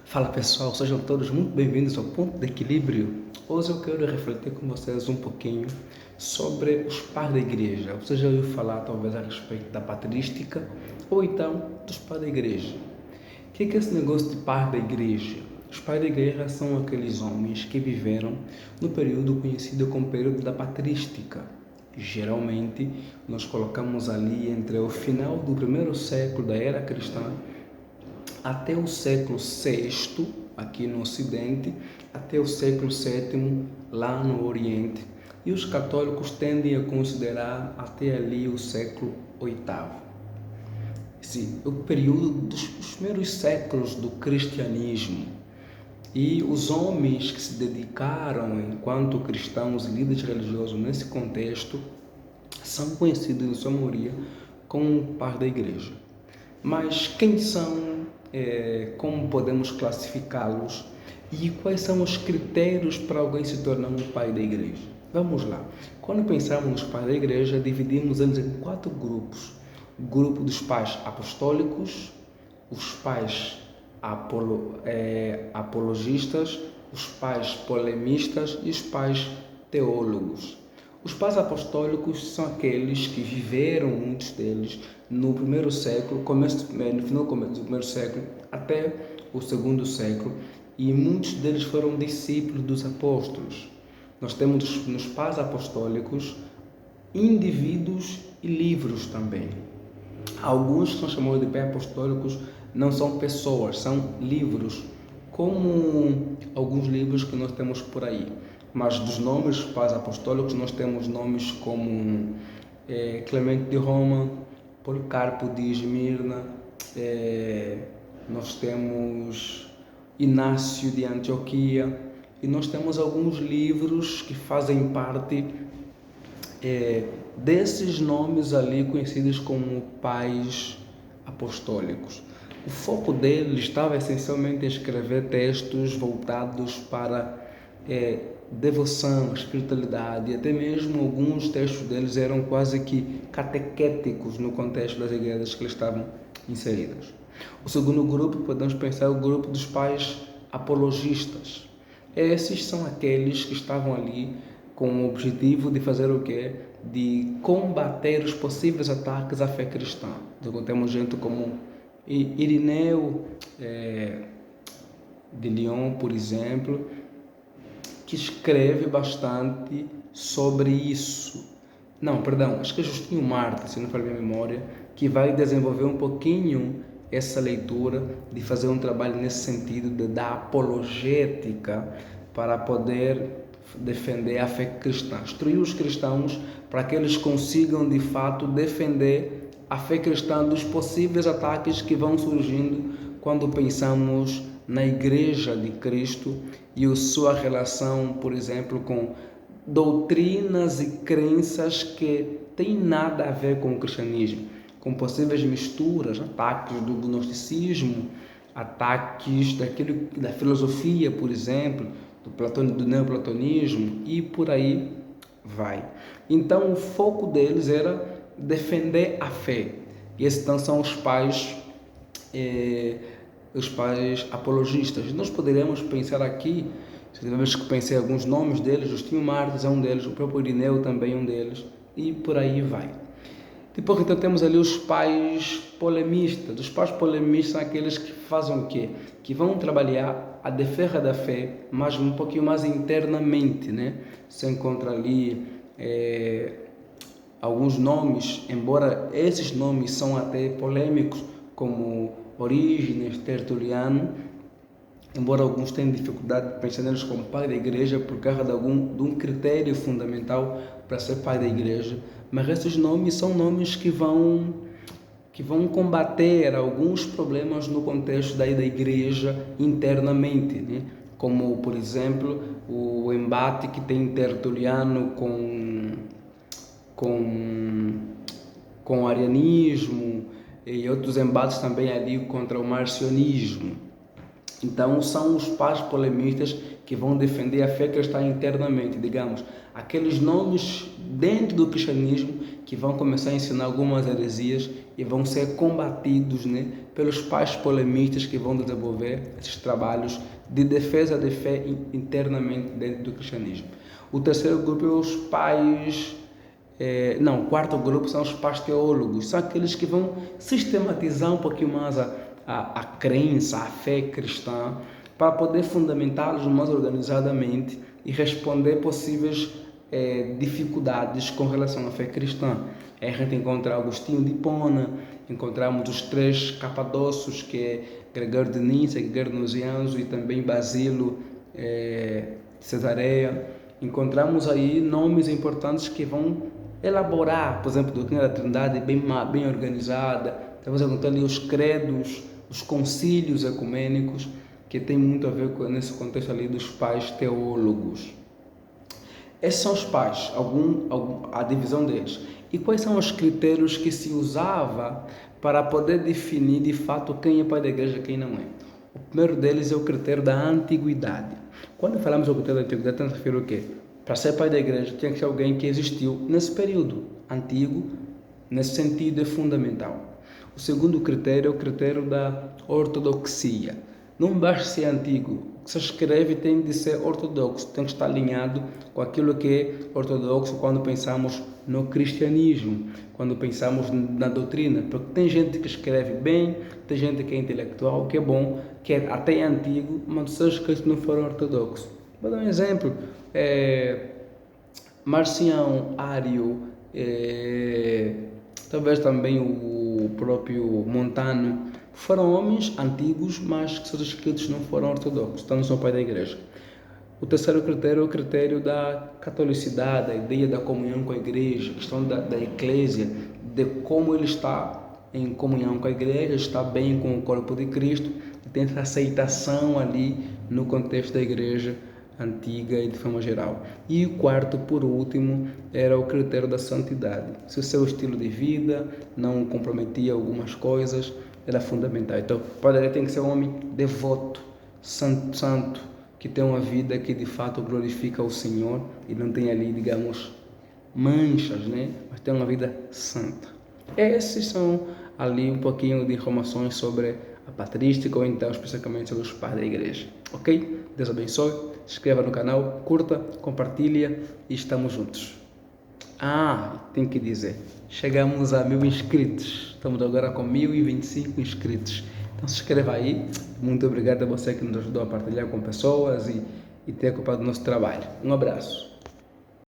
Fala pessoal, sejam todos muito bem-vindos ao Ponto de Equilíbrio. Hoje eu quero refletir com vocês um pouquinho sobre os pais da igreja. Você já ouviu falar talvez a respeito da patrística ou então dos pais da igreja? O que é esse negócio de pais da igreja? Os pais da igreja são aqueles homens que viveram no período conhecido como período da patrística. Geralmente nós colocamos ali entre o final do primeiro século da era cristã até o século VI, aqui no Ocidente, até o século VII, lá no Oriente. E os católicos tendem a considerar até ali o século VIII. Sim, o período dos primeiros séculos do cristianismo. E os homens que se dedicaram enquanto cristãos, líderes religiosos nesse contexto, são conhecidos em sua maioria como pais da igreja. Mas quem são? Como podemos classificá-los e quais são os critérios para alguém se tornar um pai da igreja? Vamos lá. Quando pensamos nos pais da igreja, dividimos eles em 4 grupos. O grupo dos pais apostólicos, os pais apologistas, os pais polemistas e os pais teólogos. Os pais apostólicos são aqueles que viveram, muitos deles, no primeiro século, no final do primeiro século até o segundo século, e muitos deles foram discípulos dos apóstolos. Nós temos nos pais apostólicos indivíduos e livros também. Alguns que são chamados de pais apostólicos não são pessoas, são livros, como alguns livros que nós temos por aí. Mas dos nomes dos pais apostólicos nós temos nomes como Clemente de Roma, Policarpo de Esmirna, nós temos Inácio de Antioquia, e nós temos alguns livros que fazem parte desses nomes ali conhecidos como pais apostólicos. O foco deles estava essencialmente em escrever textos voltados para devoção, espiritualidade, e até mesmo alguns textos deles eram quase que catequéticos no contexto das igrejas que eles estavam inseridos. O segundo grupo, podemos pensar, é o grupo dos pais apologistas. Esses são aqueles que estavam ali com o objetivo de fazer o quê? De combater os possíveis ataques à fé cristã. Então, temos gente como Irineu de Lyon, por exemplo, que escreve bastante sobre isso. Não, perdão, acho que é Justinio Mártir, se não falha a minha memória, que vai desenvolver um pouquinho essa leitura, de fazer um trabalho nesse sentido, da apologética, para poder defender a fé cristã, instruir os cristãos para que eles consigam de fato defender a fé cristã dos possíveis ataques que vão surgindo quando pensamos na Igreja de Cristo e a sua relação, por exemplo, com doutrinas e crenças que têm nada a ver com o cristianismo, com possíveis misturas, ataques do gnosticismo, ataques da filosofia, por exemplo, do neoplatonismo e por aí vai. Então o foco deles era defender a fé. E esses então são os pais apologistas. Nós poderíamos pensar aqui, se tivermos que pensar em alguns nomes deles, Justinio Mártir é um deles, o próprio Irineu também é um deles, e por aí vai. Depois então temos ali os pais polemistas. Os pais polemistas são aqueles que fazem o quê? Que vão trabalhar a defesa da fé, mas um pouquinho mais internamente, né? Se encontra ali alguns nomes, embora esses nomes são até polêmicos, como Orígenes, Tertuliano, embora alguns tenham dificuldade de pensar neles como pai da igreja por causa de um critério fundamental para ser pai da igreja, mas esses nomes são nomes que vão combater alguns problemas no contexto da igreja internamente, né? Como, por exemplo, o embate que tem Tertuliano com o arianismo e outros embates também ali contra o marcionismo. Então são os pais polemistas que vão defender a fé cristã internamente, digamos, aqueles nomes dentro do cristianismo que vão começar a ensinar algumas heresias e vão ser combatidos, né, pelos pais polemistas que vão desenvolver esses trabalhos de defesa da fé internamente dentro do cristianismo. O terceiro grupo é os pais... o quarto grupo são os pais teólogos, são aqueles que vão sistematizar um pouquinho mais a crença, a fé cristã, para poder fundamentá-los mais organizadamente e responder possíveis dificuldades com relação à fé cristã. Aí a gente encontra Agostinho de Hipona, encontramos os três capadócios, que é Gregório de Nissa, Gregório de Nazianzo e também Basílio de Cesareia. Encontramos aí nomes importantes que vão elaborar, por exemplo, a doutrina da Trindade bem organizada. Estamos encontrando ali os credos, os concílios ecumênicos, que tem muito a ver com nesse contexto ali dos pais teólogos. Esses são os pais, a divisão deles. E quais são os critérios que se usava para poder definir de fato quem é pai da igreja e quem não é? O primeiro deles é o critério da antiguidade. Quando falamos do critério da antiguidade, estamos a referir o quê? Para ser pai da igreja, tinha que ser alguém que existiu nesse período antigo, nesse sentido é fundamental. O segundo critério é o critério da ortodoxia. Não basta ser antigo, o que se escreve tem de ser ortodoxo, tem que estar alinhado com aquilo que é ortodoxo quando pensamos no cristianismo, quando pensamos na doutrina, porque tem gente que escreve bem, tem gente que é intelectual, que é bom, que é até antigo, mas os seus escritos não foram ortodoxos. Vou dar um exemplo, Marcião, Ário, talvez também o próprio Montano, foram homens antigos, mas que seus escritos não foram ortodoxos, então não são pai da igreja. O terceiro critério é o critério da catolicidade, a ideia da comunhão com a igreja, a questão da eclésia, de como ele está em comunhão com a igreja, está bem com o corpo de Cristo, e tem essa aceitação ali no contexto da igreja antiga e de forma geral. E o quarto, por último, era o critério da santidade. Se o seu estilo de vida não comprometia algumas coisas, era fundamental. Então, o padre tem que ser um homem devoto, santo, que tem uma vida que de fato glorifica o Senhor e não tem ali, digamos, manchas, né? Mas tem uma vida santa. Esses são ali um pouquinho de informações sobre a patrística ou então especificamente sobre os pais da igreja. Ok? Deus abençoe. Se inscreva no canal, curta, compartilha e estamos juntos. Tem que dizer, chegamos a 1000 inscritos. Estamos agora com 1025 inscritos. Então se inscreva aí. Muito obrigado a você que nos ajudou a partilhar com pessoas e ter ocupado o nosso trabalho. Um abraço.